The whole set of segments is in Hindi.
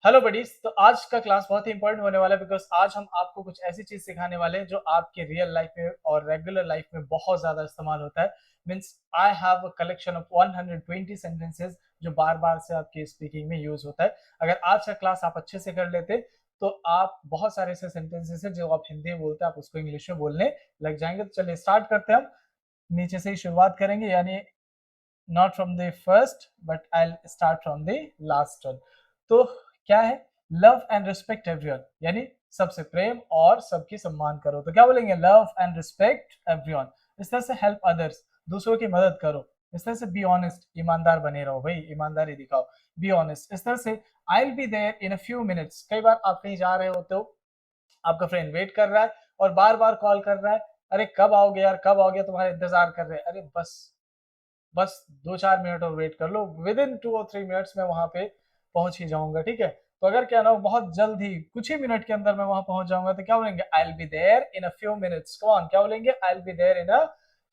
Hello buddies. तो आज का क्लास बहुत ही इंपॉर्टेंट होने वाला है बिकॉज आज हम आपको कुछ ऐसी चीज सिखाने वाले हैं जो आपके रियल लाइफ में और रेगुलर लाइफ में बहुत ज्यादा इस्तेमाल होता है। Means I have a collection of 120 sentences जो बार बार से आपकी स्पीकिंग में यूज होता है। अगर आज का क्लास आप अच्छे से कर लेते तो आप बहुत सारे ऐसे सेंटेंसेस हैं जो आप हिंदी में बोलते हैं आप उसको इंग्लिश में बोलने लग जाएंगे। तो चलिए स्टार्ट करते हैं। हम नीचे से ही शुरुआत करेंगे, यानी not from the first but I start from the last one. तो क्या है? लव एंड रिस्पेक्ट एवरीवन, यानी सबसे प्रेम और सबकी सम्मान करो। तो क्या बोलेंगे? Love and respect everyone. इस तरह से हेल्प अदर्स, दूसरों की मदद करो। इस तरह से बी ऑनेस्ट, ईमानदार बने रहो भाई, ईमानदारी दिखाओ, बी ऑनेस्ट। इस तरह से I will be there in a few minutes. कई बार आप कहीं जा रहे होते हो, आपका फ्रेंड वेट कर रहा है और बार बार कॉल कर रहा है, अरे कब आओगे यार, कब आओगे, तुम्हारा इंतजार कर रहे हैं। अरे बस बस 2-4 मिनट और वेट कर लो, विद इन 2 और 3 मिनट्स में वहां पे पहुंच ही जाऊंगा। ठीक है? तो अगर क्या ना हो, बहुत जल्द ही कुछ ही मिनट के अंदर मैं वहां पहुंच जाऊंगा, तो क्या बोलेंगे? I will be there in a few minutes. Come on, क्या बोलेंगे? I will be there in a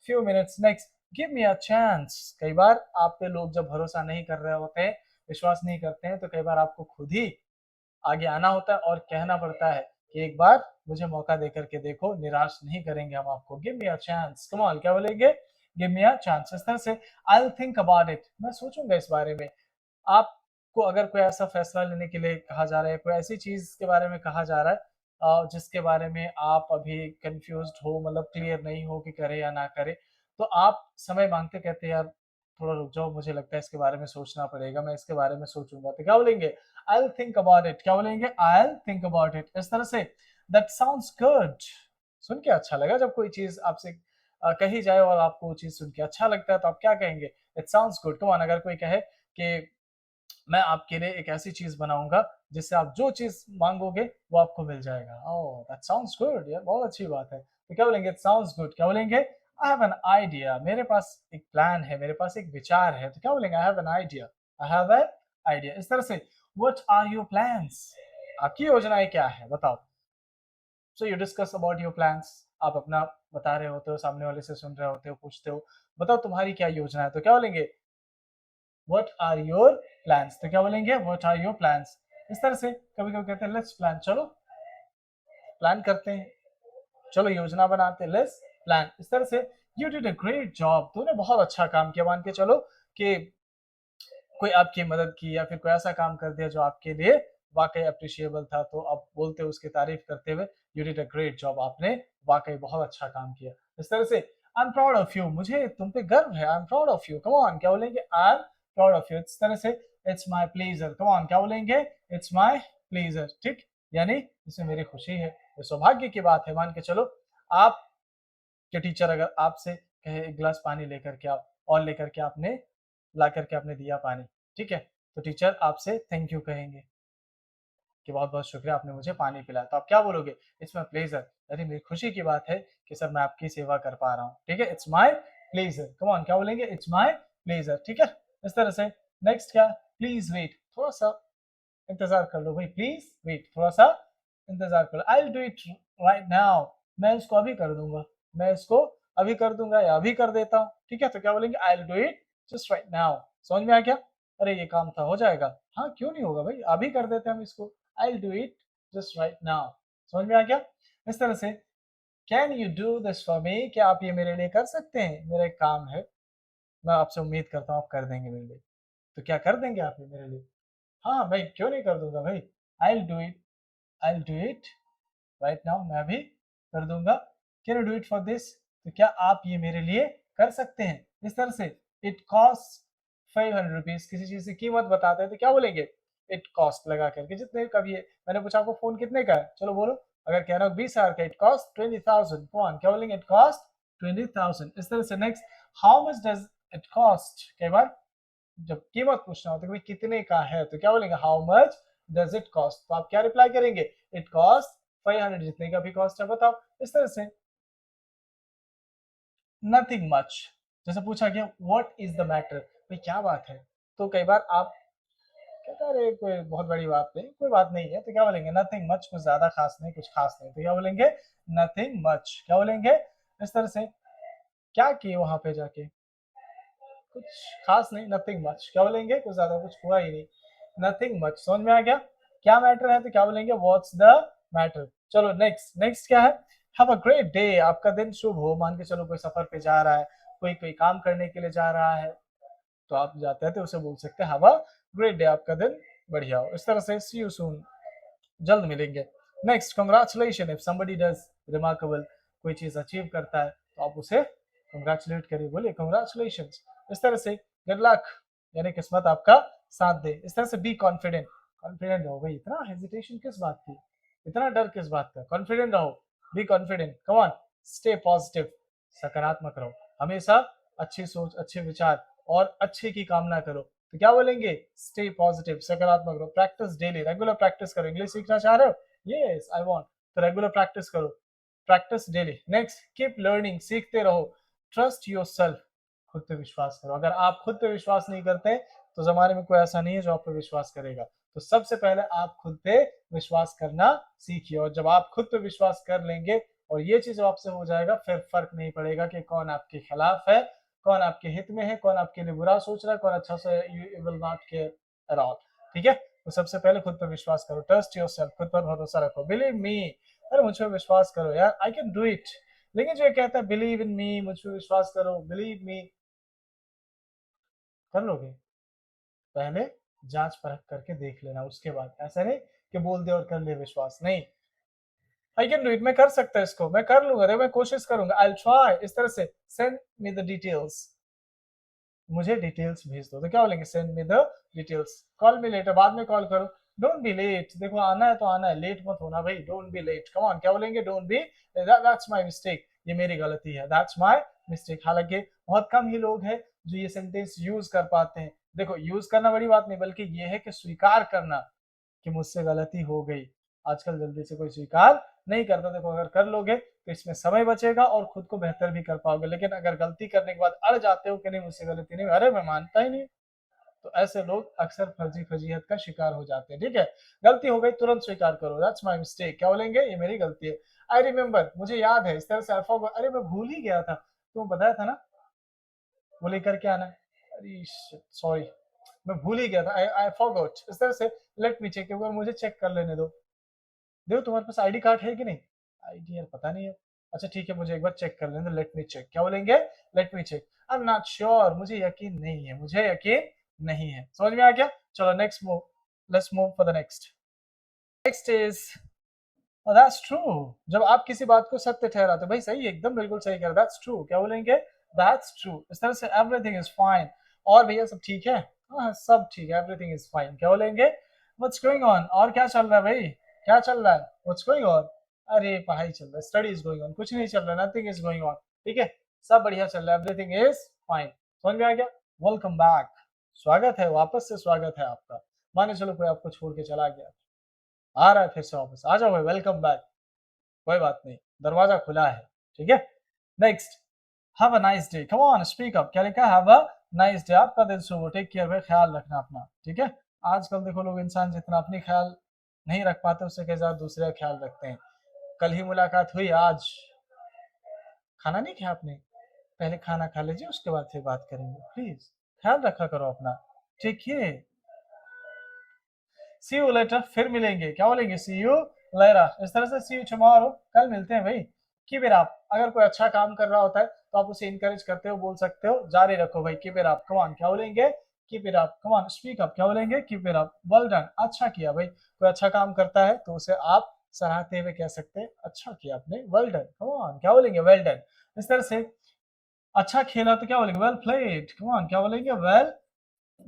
few minutes. Next, give me a chance. कई बार आप पे लोग जब भरोसा नहीं कर रहे होते हैं, विश्वास नहीं करते हैं, तो कई बार आपको खुद ही आगे आना होता है और कहना पड़ता है कि एक बार मुझे मौका देकर के देखो, निराश नहीं करेंगे हम आपको। Give me a chance. Come on, क्या बोलेंगे? Give me a chance. इस तरह से I will think about it, मैं सोचूंगा इस बारे में। आपको अगर कोई ऐसा फैसला लेने के लिए कहा जा रहा है, कोई ऐसी चीज के बारे में कहा जा रहा है जिसके बारे में आप अभी कंफ्यूज्ड हो, मतलब क्लियर नहीं हो कि करे या ना करे, तो आप समय मांगते कहते हैं यार थोड़ा रुक जाओ, मुझे लगता है इसके बारे में सोचना पड़ेगा, मैं इसके बारे में सोचूंगा। तो क्या बोलेंगे? I will think about it. क्या बोलेंगे? I will think about it. इस तरह से दैट साउंड्स गुड। सुन के अच्छा लगा। जब कोई चीज आपसे कही जाए और आपको वो चीज सुन के अच्छा लगता है, तो आप क्या कहेंगे? It sounds good. Come on, अगर कोई कहे कि मैं आपके लिए एक ऐसी चीज बनाऊंगा जिससे आप जो चीज मांगोगे वो आपको मिल जाएगा। ओह दैट साउंड्स गुड, यार बहुत अच्छी बात है। तो क्या बोलेंगे? It sounds good. क्या बोलेंगे? I have an idea. मेरे पास एक प्लान है, मेरे पास एक विचार है। तो क्या बोलेंगे? I have an idea. I have an idea. इस तरह से व्हाट आर योर प्लान्स? आपकी योजनाएं क्या है, बताओ। So you discuss about your plans. आप अपना बता रहे होते हो, सामने वाले से सुन रहे होते हो, पूछते हो बताओ तुम्हारी क्या योजना है। तो क्या बोलेंगे? What are your plans. तो क्या बोलेंगे? What are your plans. इस तरह से कभी कभी कहते हैं लेट्स प्लान, चलो प्लान करते हैं, चलो योजना बनाते हैं, लेट्स प्लान। इस तरह से you did a great job, तूने बहुत अच्छा काम किया। मान के चलो कि कोई आपकी मदद की या फिर कोई ऐसा काम कर दिया जो आपके लिए वाकई अप्रिशिएबल था, तो आप बोलते हो उसकी तारीफ करते हुए, you did a great job, आपने वाकई बहुत अच्छा काम किया। इस तरह से I am proud of you, मुझे तुम पे गर्व है। I am proud of you. Come on, क्या बोलेंगे? I am proud of you. इस तरह से it's my pleasure. Come on, क्या बोलेंगे? It's my pleasure. ठीक, यानी इसमें मेरी खुशी है, ये सौभाग्य की बात है। मान के चलो आप के टीचर अगर आपसे कहे एक गिलास पानी लेकर के आओ, और लेकर के आपने ला करके आपने दिया पानी, ठीक है, तो टीचर आपसे थैंक यू कहेंगे कि बहुत बहुत शुक्रिया, आपने मुझे पानी पिलाया। तो आप क्या बोलोगे? इट्स माई प्लेजर, यानी मेरी खुशी की बात है कि सर मैं आपकी सेवा कर पा रहा हूँ। ठीक है, it's my pleasure. Come on, क्या बोलेंगे? It's my pleasure. ठीक है, इस तरह से। नेक्स्ट क्या? प्लीज वेट, थोड़ा सा इंतजार कर लो भाई, प्लीज वेट, थोड़ा सा इंतजार कर लो। I will do it right now, मैं इसको अभी कर दूंगा, मैं इसको अभी कर दूंगा या अभी कर देता हूँ। ठीक है, तो क्या बोलेंगे? I will do it just right now. समझ में आ गया? अरे ये काम था, हो जाएगा। हाँ क्यों नहीं होगा भाई, अभी कर देते हैं हम इसको। आई will do it just right now. समझ में आ गया? इस तरह से can you do this for me, क्या आप ये मेरे लिए कर सकते हैं? मेरा एक काम है, मैं आपसे उम्मीद करता हूँ आप कर देंगे मेरे लिए। तो क्या कर देंगे आप ये मेरे लिए? हाँ भाई, क्यों नहीं कर दूंगा भाई। आई will do it, I will do it right now, मैं भी कर दूंगा। Can you do it for this, तो क्या आप ये मेरे लिए कर सकते हैं? इस तरह से इट कॉस्ट 500 रुपीज, किसी चीज की कीमत बताते हैं तो क्या बोलेंगे? इट कॉस्ट लगा करके, जितने का भी है। मैंने पूछा आपको फोन कितने का है, चलो बोलो। अगर कह रहा हो 20,000 का, इट कॉस्ट 20,000। कौन, क्या बोलेंगे? It cost 20,000। इस तरह से next, how much does it cost. कई बार जब कीमत पूछना होता है कि भाई कितने का है, तो क्या बोलेंगे? How much does it cost. तो आप क्या रिप्लाई करेंगे? इट कॉस्ट 500, जितने का भी कॉस्ट है बताओ। इस तरह से नथिंग मच, जैसे पूछा गया व्हाट इज द मैटर, भाई क्या बात है, तो कई बार आप कहते हैं अरे कोई बहुत बड़ी बात नहीं, कोई बात नहीं है, तो क्या बोलेंगे? नथिंग मच, कुछ ज्यादा खास नहीं, कुछ खास नहीं। तो क्या बोलेंगे? Nothing much. क्या बोलेंगे? इस तरह से क्या किए वहां पे जाके? कुछ खास नहीं, नथिंग मच। क्या बोलेंगे? कुछ ज्यादा कुछ हुआ ही नहीं, नथिंग मच। समझ में आ गया? क्या मैटर है, तो क्या बोलेंगे व्हाट्स द मैटर। चलो नेक्स्ट, नेक्स्ट क्या है, हैव अ ग्रेट डे, आपका दिन शुभ हो। मान के चलो कोई सफर पे जा रहा है, कोई कोई काम करने के लिए जा रहा है, तो आप जाते हैं तो उसे बोल सकते हैं हैव अ ग्रेट डे, आपका दिन बढ़िया हो। इस तरह से सी यू सून, जल्द मिलेंगे। Next, congratulation, if somebody does remarkable, कोई चीज अचीव करता है तो आप उसे कंग्रेचुलेट करिए, बोलिए कंग्रेचुलेशन। इस तरह से गुड लक, यानी किस्मत आपका साथ दे। इस तरह से बी कॉन्फिडेंट, कॉन्फिडेंट रहो भाई, इतना हेजिटेशन किस बात की, इतना डर किस बात का, कॉन्फिडेंट रहो, be confident, come on. Stay positive, सकारात्मक रहो, हमेशा अच्छी सोच, अच्छे विचार और अच्छे की कामना करो। तो क्या बोलेंगे, स्टे पॉजिटिव, सकारात्मक रहो। प्रैक्टिस डेली, रेगुलर प्रैक्टिस करो। इंग्लिश सीखना चाह रहे हो, यस आई वांट, तो रेगुलर प्रैक्टिस करो, practice daily. Next, keep learning, सीखते रहो। ट्रस्ट योरसेल्फ, खुद पे विश्वास करो। अगर आप खुद पे विश्वास नहीं करते तो जमाने में कोई ऐसा नहीं है जो आप पे विश्वास करेगा। तो सबसे पहले आप खुद पे विश्वास करना सीखिए, और जब आप खुद पे विश्वास कर लेंगे और ये चीज आपसे हो जाएगा, फिर फर्क नहीं पड़ेगा कि कौन आपके खिलाफ है, कौन आपके हित में है, कौन आपके लिए बुरा सोच रहा है, कौन अच्छा से, you will not care at all. ठीक है, तो सबसे पहले खुद पर विश्वास करो, ट्रस्ट योरसेल्फ, खुद पर भरोसा रखो, बिलीव मी, अरे मुझ पर विश्वास करो यार, आई कैन डू इट। लेकिन जो कहता है बिलीव इन मी, मुझ पर विश्वास करो, बिलीव मी, कर लोगे? पहले जांच परख करके देख लेना, उसके बाद, ऐसा नहीं कि बोल दे और कर ले विश्वास, नहीं। आई कैन डू इट, मैं कर सकता है इसको, मैं कर लूंगा, मैं कोशिश करूंगा, आई ट्राई। इस तरह से सेंड मी द डिटेल्स, मुझे डिटेल्स भेज दो, तो क्या बोलेंगे, send me the details. Call me later, बाद में कॉल करो। डोंट बी लेट, देखो आना है तो आना है, लेट मत होना भाई, don't be late, come on, क्या बोलेंगे, don't be, that's my mistake, ये मेरी गलती है, दैट्स माय मिस्टेक। हालांकि बहुत कम ही लोग हैं जो ये सेंटेंस यूज कर पाते हैं। देखो यूज करना बड़ी बात नहीं, बल्कि ये है कि स्वीकार करना कि मुझसे गलती हो गई। आजकल जल्दी से कोई स्वीकार नहीं करता। देखो अगर कर लोगे तो इसमें समय बचेगा और खुद को बेहतर भी कर पाओगे। लेकिन अगर गलती करने के बाद अड़ जाते हो कि नहीं मुझसे गलती नहीं, अरे मैं मानता ही नहीं, तो ऐसे लोग अक्सर फर्जी फजीहत का शिकार हो जाते हैं। ठीक है, गलती हो गई तुरंत स्वीकार करो, दैट्स माय मिस्टेक, क्या बोलेंगे, ये मेरी गलती है। आई रिमेम्बर, मुझे याद है, इस तरह से अरे मैं भूल ही गया था, तुम बताया था ना वो लेकर के आना, अरे सॉरी, मैं भूल ही गया था, आई फॉरगॉट। इस तरह से लेट मी चेक, एक बार मुझे चेक कर लेने दो। देखो तुम्हारे पास आईडी कार्ड है कि नहीं, आईडी यार पता नहीं है, अच्छा ठीक है, मुझे एक बार चेक कर लेने दो, लेट मी चेक, क्या बोलेंगे, let me check, I am not sure, मुझे यकीन नहीं है, मुझे यकीन नहीं है। समझ में आ गया? चलो next move, let's move for the next. Next is that's true, जब आप किसी बात को सत्य ठहराते, भाई सही, एकदम बिल्कुल सही कह रहे, दैट्स ट्रू, क्या बोलेंगे, दैट्स ट्रू। इस तरह से एवरीथिंग इज फाइन, और भैया सब ठीक है, हाँ सब ठीक है, एवरीथिंग इज फाइन, क्या बोलेंगे, व्हाट्स गोइंग ऑन, और क्या चल रहा है भाई, क्या चल रहा है, व्हाट्स गोइंग ऑन, अरे पढ़ाई चल रहा है, स्टडी इज गोइंग ऑन, कुछ नहीं चल रहा, नथिंग इज गोइंग ऑन, ठीक है, सब बढ़िया चल रहा है, एवरीथिंग इज फाइन। समझ में आ गया? वेलकम बैक, स्वागत है, वापस से स्वागत है आपका। माने चलो कोई आपको छोड़ के चला गया, आ रहा है फिर से वापस, आ जाओ भाई, वेलकम बैक, कोई बात नहीं, दरवाजा खुला है। ठीक है, next, have a nice day, come on speak up, क्या लिखा है, हैव अ नाइस डे, आपका दिन शुभ हो, टेक केयर भाई, ख्याल रखना अपना। ठीक है, आजकल देखो लोग, इंसान जितना अपनी ख्याल नहीं रख पाते उससे कई ज्यादा दूसरे का ख्याल रखते हैं। कल ही मुलाकात हुई, आज खाना नहीं खाया आपने, पहले खाना खा लीजिए उसके बाद फिर बात करेंगे, प्लीज ख्याल रखा करो अपना। ठीक है, सी यू लेटर, फिर मिलेंगे, क्या बोलेंगे, सी यू लेटर। इस तरह से सी यू टुमारो, कल मिलते हैं भाई। कीप इट अप, अगर कोई अच्छा काम कर रहा होता है तो आप उसे इनकरेज करते हो, बोल सकते हो जारी रखो भाई, keep it up, come on, क्या बोलेंगे, keep it up, come on speak up, क्या बोलेंगे, keep it up, well done, अच्छा किया भाई। कोई अच्छा काम करता है तो उसे आप सराहते हुए कह सकते हैं, अच्छा किया आपने, वेल डन, कम ऑन, क्या बोलेंगे, वेल डन। इस तरह से अच्छा खेला तो क्या बोलेंगे, वेल प्लेड, कम ऑन, क्या बोलेंगे, वेल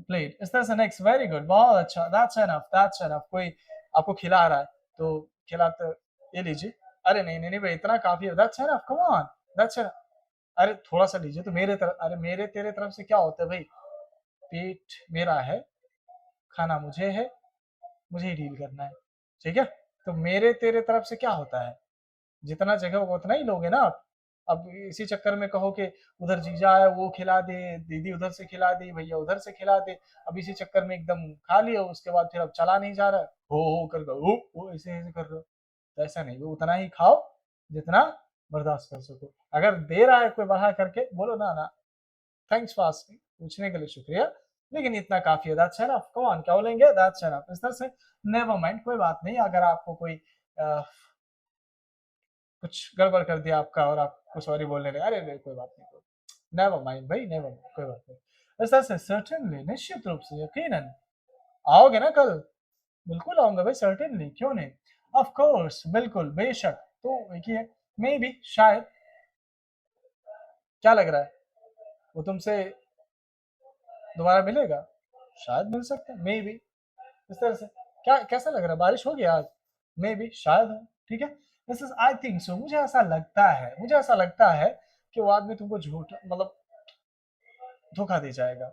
प्लेड। इस तरह से नेक्स्ट, वेरी गुड, बहुत अच्छा, दैट्स एनफ, दैट्स एनफ। कोई आपको खिला रहा है तो खिला तो ये लीजिए, अरे नहीं नहीं नहीं भाई इतना काफी है, that's enough, come on, that's enough, अरे थोड़ा सा लीजिए, तो मेरे तरफ, अरे मेरे तेरे तरफ से क्या होता है भाई, पेट मेरा है, खाना मुझे है, मुझे ही डील करना है। ठीक है, तो मेरे तेरे तरफ से क्या होता है, जितना जगह होगा उतना ही लोगे ना आप। अब इसी चक्कर में कहो कि उधर जीजा है वो खिला दे, दीदी उधर से खिला दी, भैया उधर से खिला दे, अब इसी चक्कर में एकदम खा लिया, उसके बाद फिर अब चला नहीं जा रहा, हो कर हो ऐसे ऐसे कर रहे हो, तो ऐसा नहीं, वो उतना ही खाओ जितना बर्दाश्त कर सको। अगर दे रहा है कोई बढ़ा करके, बोलो ना ना, थैंक्स फॉर आस्किंग, पूछने के लिए शुक्रिया, लेकिन इतना काफी है, दैट्स एनफ, कम ऑन, क्या बोलेंगे, दैट्स एनफ। इस तरह से नेवर माइंड, कोई बात नहीं, अगर आपको कोई कुछ गड़बड़ कर दिया आपका और आपको सॉरी बोलने लगे, अरे नहीं कोई बात नहीं, नेवर माइंड भाई, नेवर माइंड, कोई बात नहीं। इस तरह से सर्टेनली, निश्चित रूप से, यकीनन आओगे ना कल? बिल्कुल आऊंगा भाई, सर्टेनली, क्यों नहीं, ऑफ कोर्स, बिल्कुल, बेशक। तो देखिए, मे बी, शायद, क्या लग रहा है, वो तुमसे दोबारा मिलेगा? शायद मिल सकता है, मे बी। इस तरह से क्या, कैसा लग रहा है, बारिश होगी आज? मे बी, शायद हो, ठीक है। This is, I think so, मुझे ऐसा लगता है, मुझे ऐसा लगता है कि वो आदमी तुमको झूठ, मतलब धोखा दे जाएगा,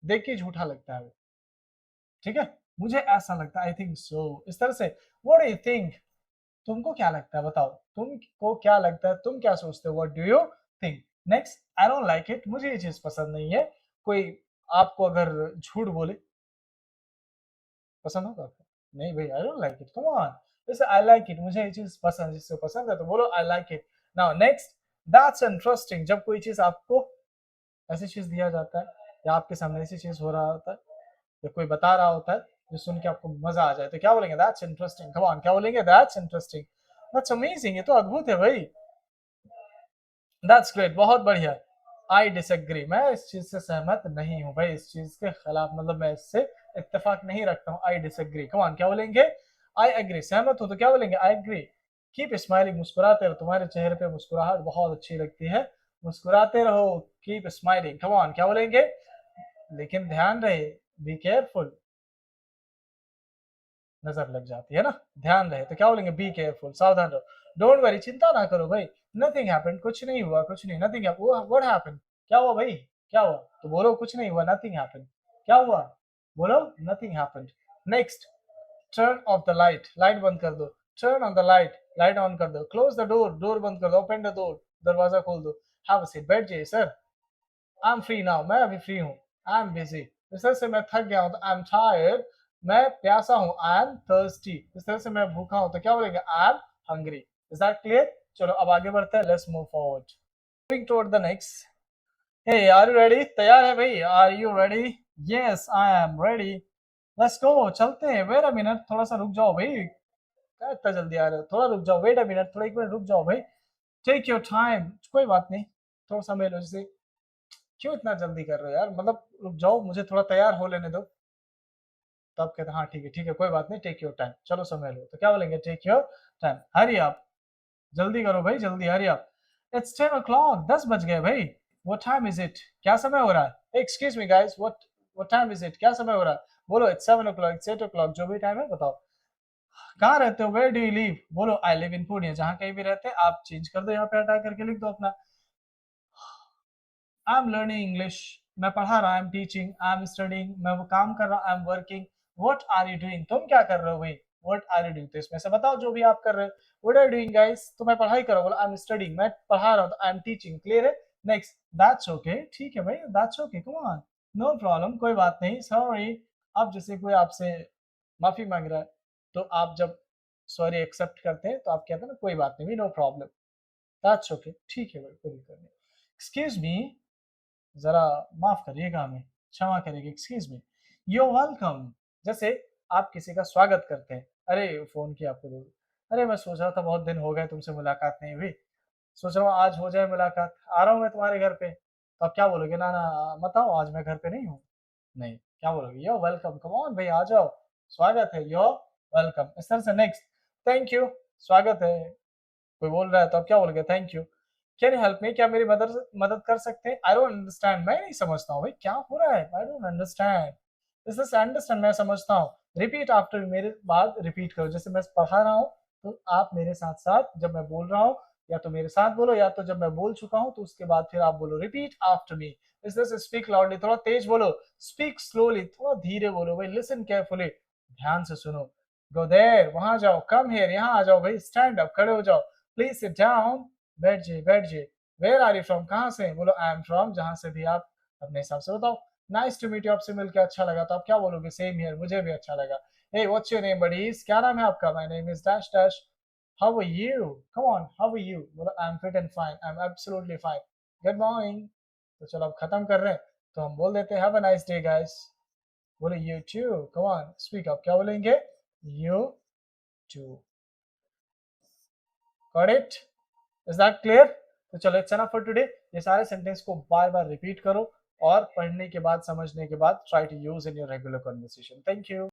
देख के झूठा लगता है वो, ठीक है, मुझे ऐसा लगता है, आई थिंक सो। इस तरह से, व्हाट डू यू थिंक, तुमको क्या लगता है, बताओ, तुमको क्या लगता है, तुम क्या सोचते हो, what do you think? Next, I don't like it, मुझे ये चीज पसंद नहीं है। कोई आपको अगर झूठ बोले, पसंद होगा आपको? नहीं भाई, I don't like it, come on. जैसे आई लाइक इट, मुझे ये चीज पसंद, जिससे पसंद है तो बोलो I like it. Now next, that's interesting, जब कोई चीज आपको ऐसी चीज दिया जाता है, या आपके सामने ऐसी चीज हो रहा होता है, या कोई बता रहा होता है जो सुन के आपको मजा आ जाए, तो क्या बोलेंगे, दैट्स इंटरेस्टिंग, कम ऑन, क्या बोलेंगे, दैट्स इंटरेस्टिंग, दैट्स अमेजिंग, ये तो अद्भुत है भाई, दैट्स ग्रेट, बहुत बढ़िया। आई डिसएग्री, मैं इस चीज से सहमत नहीं हूँ भाई, इस चीज के खिलाफ, मतलब मैं इससे इत्तेफाक नहीं रखता हूँ, आई डिसएग्री, कम ऑन, क्या बोलेंगे, आई एग्री, सहमत हो तो क्या बोलेंगे, आई एग्री। कीप स्माइलिंग, मुस्कुराते रहो, तुम्हारे चेहरे पे मुस्कुराहट बहुत अच्छी लगती है, मुस्कुराते रहो, कीप स्माइलिंग, कम ऑन, क्या बोलेंगे, लेकिन ध्यान रहे, बी केयरफुल, नजर लग जाती है ना, ध्यान रहे, तो क्या बोलेंगे, बी केयरफुल, सावधान रहो, डोंट वरी, चिंता ना करो भाई, नथिंग हैपेंड, कुछ नहीं हुआ, कुछ नहीं, नथिंग, व्हाट हैपेंड, क्या हुआ भाई, क्या हुआ, तो बोलो कुछ नहीं हुआ, नथिंग हैपेंड, क्या हुआ, बोलो nothing happened. Next, turn off the light, light बंद कर दो, turn on the light, light on कर दो, क्लोज द डोर, डोर बंद कर दो, ओपन द डोर, दरवाजा खोल दो, हैव अ सीट, बैठ जाइए sir, I am free now, मैं अभी फ्री हूँ, आई एम बिजी, इस तरह से मैं थक गया हूँ, तो आई एम टायर्ड, मैं प्यासा हूँ, आई एम थर्स्टी, इस तरह से मैं भूखा हूँ, तो क्या बोलेंगे, I am hungry. Is that clear? चलो अब आगे बढ़ते हैं, let's move forward, moving toward the next. Hey, are you ready, तैयार है भाई, are you ready? Yes, I am ready, let's go, चलते हैं, वेट अ मिनट, थोड़ा सा रुक जाओ भाई, क्या इतना जल्दी आ रहे हो, थोड़ा रुक जाओ, वेट अ मिनट, थोड़ा एक मिनट रुक जाओ भाई, टेक योर टाइम, कोई बात नहीं, थोड़ा समय लो, जैसे क्यों इतना जल्दी कर रहे हो यार, मतलब रुक जाओ, मुझे थोड़ा तैयार हो लेने दो। तब कहते हाँ ठीक है, ठीक है, कोई बात नहीं, टेक योर टाइम, चलो समय लो, तो क्या बोलेंगे, टेक योर टाइम, हरी आप, जल्दी करो भाई, जल्दी, हरी आप, इट्स 10 o'clock, 10 बज गए भाई, व्हाट टाइम इज इट, क्या समय हो रहा है, excuse me guys, what time is it, क्या समय हो रहा है, बोलो इट्स 7 o'clock, इट्स 8 o'clock, जो भी टाइम है बताओ, कहाँ रहते हो, वेयर डू यू लिव, बोलो आई लिव इन पुणे, जहाँ कहीं भी रहते हैं आप चेंज कर दो, यहाँ पे हटा करके लिख दो अपना, आई एम लर्निंग इंग्लिश, मैं पढ़ा रहा, I am teaching, I am studying, मैं वो काम कर रहा हूँ, I am working, what are you doing, तुम क्या कर रहे हो भाई, व्हाट आर यू डूइंग, तो इसमें से बताओ जो भी आप कर रहे हो, what are you doing guys, तो मैं पढ़ाई कर रहा हूँ, बोला आई एम स्टडिंग, मैं पढ़ा रहा हूँ, तो आई एम टीचिंग, क्लियर है। नेक्स्ट, दैट्स ओके, ठीक है भाई, that's okay, come on, no problem, कोई बात नहीं, सॉरी। अब जैसे कोई आपसे माफी मांग रहा है, तो आप जब सॉरी एक्सेप्ट करते हैं, तो आप कहते हैं ना, कोई बात नहीं, नो प्रॉब्लम, दैट्स ओके, ठीक है भाई, कोई दिक्कत नहीं, एक्सक्यूज मी, जरा माफ करिएगा हमें, क्षमा करिएगा, एक्सक्यूज मी, यू वेलकम, जैसे आप किसी का स्वागत करते हैं, अरे फोन किया आपको जरूर, अरे मैं सोच रहा था बहुत दिन हो गए तुमसे मुलाकात नहीं हुई, सोच रहा हूँ आज हो जाए मुलाकात, आ रहा हूँ मैं तुम्हारे घर पे, तो आप क्या बोलोगे, ना ना मत आओ, आज मैं घर पे नहीं हूँ, नहीं, क्या बोलोगे, यो वेलकम, कम ऑन भाई, आ जाओ, स्वागत है, यो वेलकम, इस तरह से। नेक्स्ट, थैंक यू, स्वागत है, कोई बोल रहा है तो आप क्या बोलोगे, thank you, can you help me, क्या मेरी मदद मदद कर सकते हैं, आई डोंट अंडरस्टैंड, मैं नहीं समझता हूँ भाई, क्या हो रहा है, I don't understand, this is understand, मैं समझता हूँ, रिपीट आफ्टर, मेरे बाद रिपीट करो, जैसे मैं पढ़ा रहा हूँ, तो आप मेरे साथ साथ, जब मैं बोल रहा हूँ, या तो मेरे साथ बोलो, या तो जब मैं बोल चुका हूँ तो उसके बाद फिर आप बोलो, रिपीट आफ्टर मी, इस तरह से, स्पीक लाउडली, थोड़ा तेज बोलो, स्पीक स्लोली, थोड़ा धीरे बोलो भाई, लिसन केयरफुली, ध्यान से सुनो, गो देयर, वहां जाओ, कम हियर, यहाँ आ जाओ भाई, स्टैंड अप, खड़े हो जाओ, प्लीज सिट डाउन, बैठ जाइए, बैठ जाइए, वेयर आर यू फ्रॉम, कहाँ से, बोलो आई एम फ्रॉम, जहां से भी आप अपने हिसाब से बताओ, नाइस टू मीट यू, आपसे मिलकर अच्छा लगा, तो आप क्या बोलोगे, सेम हियर, मुझे भी अच्छा लगा, hey what's your name buddies, क्या नाम है आपका, my name is dash dash, how are you, come on, how are you, बोलो I am fit and fine, I am absolutely fine, good morning, तो चलो अब खत्म कर रहे हैं, तो हम बोल देते हैं, have a nice day guys. बोलो you too, come on speak up, क्या बोलेंगे? You too. Got it? Is that clear? तो चलो इट्स एनफ फॉर टुडे। ये सारे सेंटेंस को बार बार रिपीट करो और पढ़ने के बाद समझने के बाद try to use in your regular conversation. Thank you.